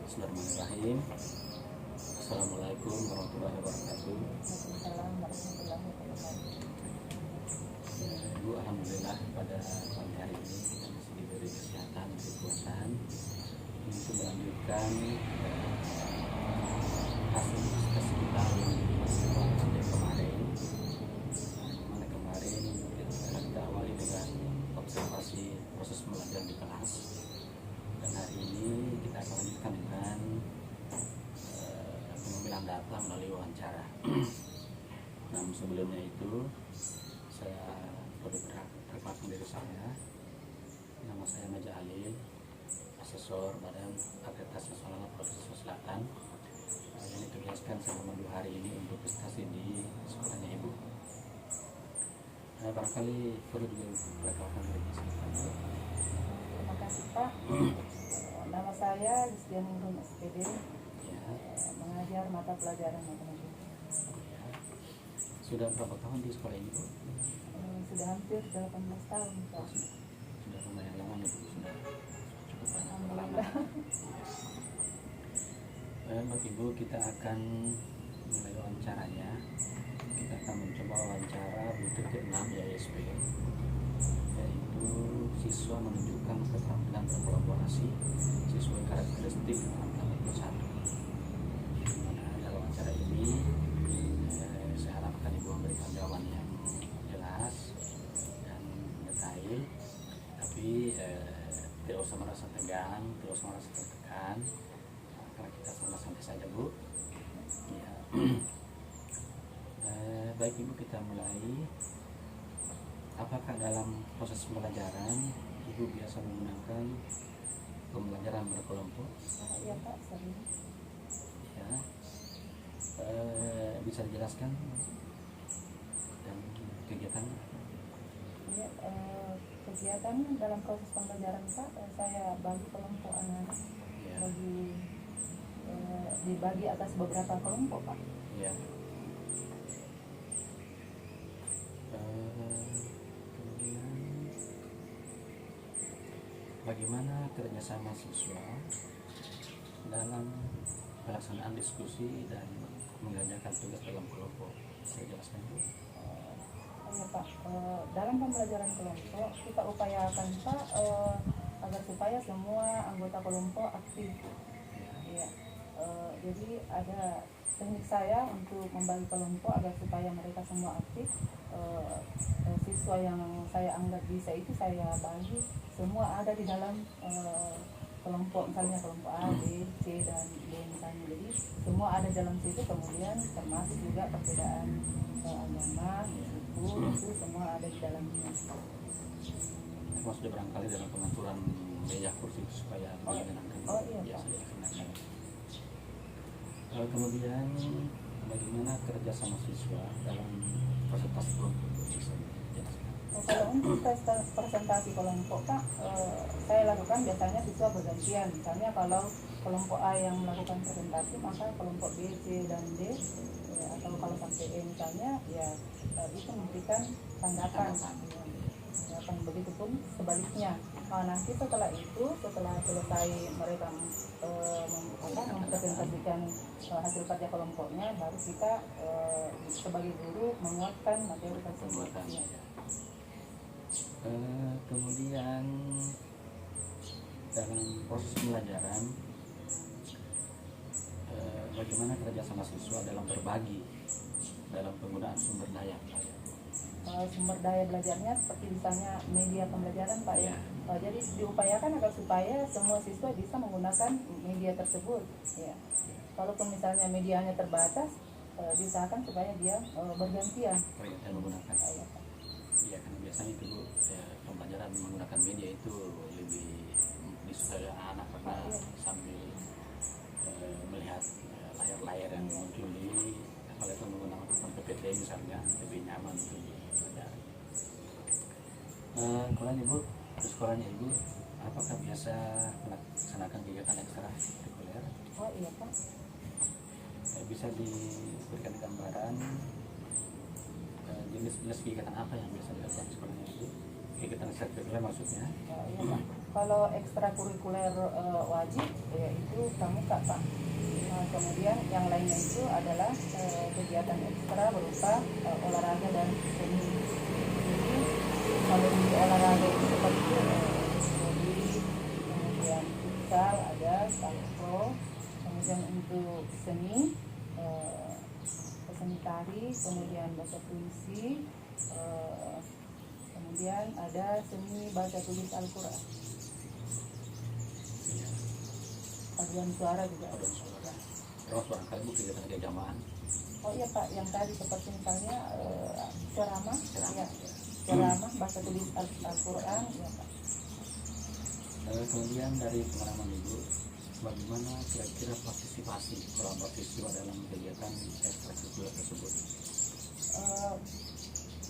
Bismillahirrahmanirrahim. Assalamualaikum warahmatullahi wabarakatuh. Waalaikumsalam warahmatullahi wabarakatuh. Ibu, alhamdulillah pada pagi hari ini kita masih diberi kesehatan, kekuatan untuk melanjutkan hasil diskusi kita sejak kemarin. Mana kemarin kita awali dengan observasi proses belajar di kelas, dan hari ini kita akan lanjutkan dengan pengambilan data melalui wawancara. Namun sebelumnya itu saya perlu perkenalkan diri saya. Nama saya Maja Halil, asesor Badan Akreditasi Nasional Provinsi Sulawesi Selatan, yang ditugaskan selama 2 hari ini untuk prestasi di sekolahnya Ibu. Barangkali perlu diperkenalkan diri saya. Terima kasih Pak. Nama saya Yusdian Nurul SPD, Ya. mengajar mata pelajaran matematika. Ya. Sudah berapa tahun di sekolah ini, Bu? Sudah hampir 18 tahun Pak. Sudah lumayan lama nih, Bu. Sudah cukup banyak pengalaman. Alhamdulillah. Baik Ibu, kita akan mulai wawancaranya. Kita akan mencoba wawancara butir ke-6 ISP, yaitu siswa menunjukkan keterampilan berkolaborasi sesuai karakteristik keterampilan satu. Dalam wawancara ini saya harapkan Ibu memberikan jawaban yang jelas dan detail, tapi tidak usah merasa tegang, tidak usah merasa tertekan, karena kita santai saja, Bu. Ya. Baik Ibu, kita mulai. Apakah dalam proses pembelajaran Ibu biasa menggunakan pembelajaran berkelompok? Iya Pak, sering. Ya. Bisa dijelaskan dan kegiatan? Ya, kegiatan dalam proses pembelajaran Pak, saya bagi kelompok anak, Ya. dibagi atas beberapa kelompok Pak. Ya. Kemudian bagaimana kerjasama siswa dalam pelaksanaan diskusi dan mengerjakan tugas dalam kelompok? Saya jelaskan dulu. Ya Pak, dalam pembelajaran kelompok kita upayakan Pak agar supaya semua anggota kelompok aktif. Ya, jadi ada teknik saya untuk membagi kelompok agar supaya mereka semua aktif. Siswa yang saya anggap bisa itu saya bagi semua ada di dalam kelompok, misalnya kelompok A, B, C dan D misalnya. Jadi semua ada dalam situ, kemudian termasuk juga perbedaan agama, suku, itu semua ada di dalamnya. Maksudnya barangkali dalam pengaturan meja kursi supaya lebih menyenangkan. Oh iya, Biasa Pak. dilaksanakan. Kemudian bagaimana kerja sama siswa dalam presentasi kelompok? Bisa dijelaskan? Kalau untuk presentasi kelompok Pak, saya lakukan biasanya siswa bergantian. Misalnya kalau kelompok A yang melakukan presentasi, maka kelompok B, C, dan D, atau kalau sampai E misalnya, ya itu memberikan tanggapan. Begitu pun sebaliknya. Nanti setelah itu, setelah selesai mereka mempresentasikan hasil kerja kelompoknya, baru kita sebagai guru menguatkan materi tersebut. Kemudian dalam proses pembelajaran, bagaimana kerja sama siswa dalam berbagi dalam penggunaan sumber daya? Sumber daya belajarnya seperti misalnya media pembelajaran Pak ya. Ya. Jadi diupayakan agar supaya semua siswa bisa menggunakan media tersebut. Ya. Kalaupun misalnya medianya terbatas, diusahakan supaya dia bergantian. Dan menggunakan. Ya, karena biasanya itu pembelajaran menggunakan media itu lebih disukai anak karena sambil melihat layar-layar yang muncul di, kalau itu menggunakan PPT misalnya, lebih nyaman untuk belajar. Kemudian Ibu, sekolahnya Ibu, apakah biasa melaksanakan kegiatan ekstrakurikuler? Oh iya Pak. Bisa diberikan gambaran jenis kegiatan apa yang biasa dilakukan di sekolahnya Ibu? Kegiatan ekstrakurikuler maksudnya? Iya Pak. kalau ekstrakurikuler wajib yaitu pramuka Pak. Kemudian yang lainnya itu adalah kegiatan ekstra berupa olahraga dan seni. Jadi kalau di olahraga itu seperti body, kemudian futsal ada, taekwondo, kemudian untuk seni seni tari, kemudian baca puisi, kemudian ada seni baca tulis Al-Quran. Paduan suara juga ada. Terus barangkali Bu kegiatan keagamaan. Oh iya Pak, yang tadi seperti misalnya ceramah, ya, Ya. ceramah baca tulis Al-Quran, ya Pak. Kemudian dari pengalaman Ibu, bagaimana kira-kira partisipasi kolaborasi siswa dalam kegiatan ekstrakurikuler tersebut?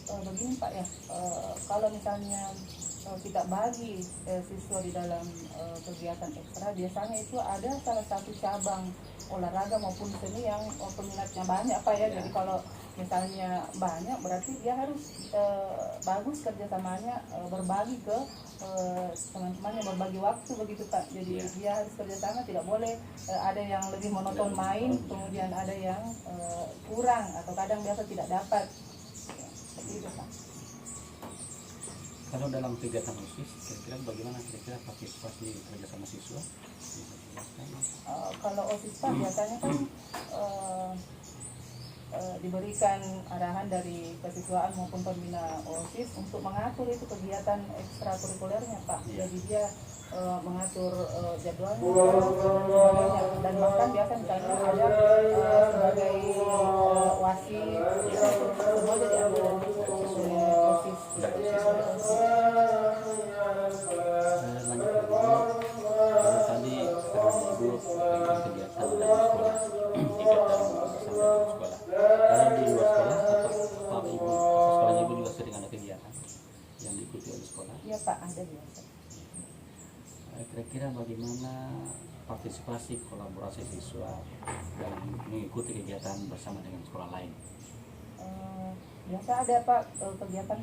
Begini Pak ya, kalau misalnya kita bagi siswa di dalam kegiatan ekstra, biasanya itu ada salah satu cabang olahraga maupun seni yang peminatnya banyak Pak ya. Jadi kalau misalnya banyak berarti dia harus bagus kerjasamanya, berbagi ke teman-temannya, berbagi waktu begitu Pak. Jadi dia harus kerjasama, tidak boleh ada yang lebih monoton main, kemudian ada yang kurang atau kadang biasa tidak dapat. Seperti itu Pak. Kalau dalam kegiatan OSIS, kira-kira bagaimana kira-kira partisipasi kerjasama siswa? Kalau OSIS Pak biasanya kan diberikan arahan dari kesiswaan maupun pembina OSIS untuk mengatur itu kegiatan ekstrakurikulernya Pak. Jadi dia mengatur jadwalnya dan bahkan biasa misalnya ada sebagai wasit semua jadi anggota OSIS. Tadi karena Ibu kegiatan dalam sekolah, kegiatan bersama dalam sekolah. Kalau di luar sekolah, atau Ibu sekolahnya Ibu juga sering ada kegiatan yang diikuti oleh sekolah? Iya Pak, ada biasa. Kira-kira bagaimana partisipasi kolaborasi siswa dalam mengikuti kegiatan bersama dengan sekolah lain? Biasa ada Pak kegiatan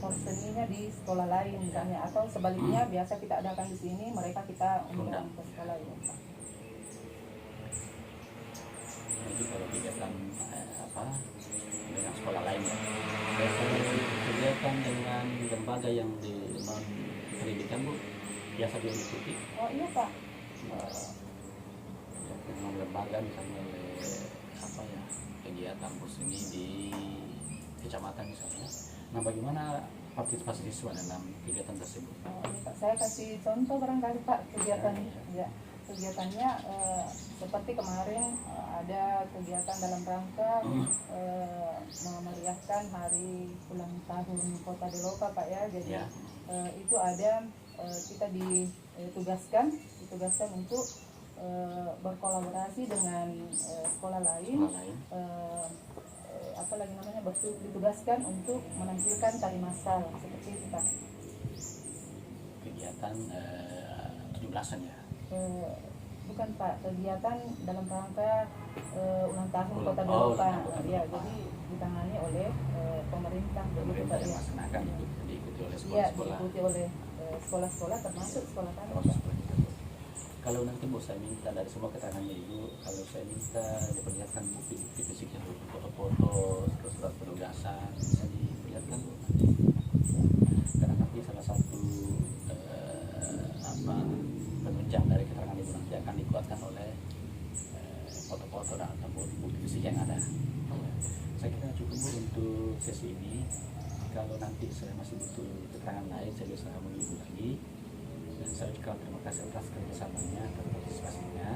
perseninya di sekolah lain misalnya, atau sebaliknya biasa kita adakan di sini, mereka kita undang ke sekolah ya Pak. Jadi kalau kegiatan dengan sekolah lain ya, kegiatan dengan lembaga yang di non pendidikan Bu biasa diikuti? Oh iya Pak. Dengan lembaga misalnya oleh kegiatan bus ini di kecamatan misalnya. Nah, bagaimana partisipasi siswa dalam kegiatan tersebut? Pak, saya kasih contoh barangkali Pak kegiatan ya. Kegiatannya seperti kemarin ada kegiatan dalam rangka memeriahkan hari ulang tahun Kota Delopa Pak ya. Jadi itu ada kita ditugaskan untuk berkolaborasi dengan sekolah lain, ditugaskan untuk menampilkan tari masal seperti itu Pak. Kegiatan 17-an ya? Bukan Pak, kegiatan dalam rangka ulang tahun Kota Delopa. Ya, jadi ditangani oleh pemerintah begitu Pak ya. Diikuti oleh sekolah-sekolah. Ya, diikuti oleh sekolah-sekolah termasuk sekolah kami. Kalau nanti Bu saya minta dari semua keterangannya Ibu, kalau saya minta diperlihatkan bukti-bukti fisiknya, foto-foto, surat penugasan, bisa diperlihatkan Bu. Karena nanti salah satu penunjang dari keterangan Ibu nanti akan dikuatkan oleh foto-foto dan atau bukti fisik yang ada. Saya kira cukup Bu untuk sesi ini. Kalau nanti saya masih butuh keterangan lain, saya bisa hubungi Ibu lagi. Dan saya ucapkan terima kasih atas kerjasamanya, atas partisipasinya.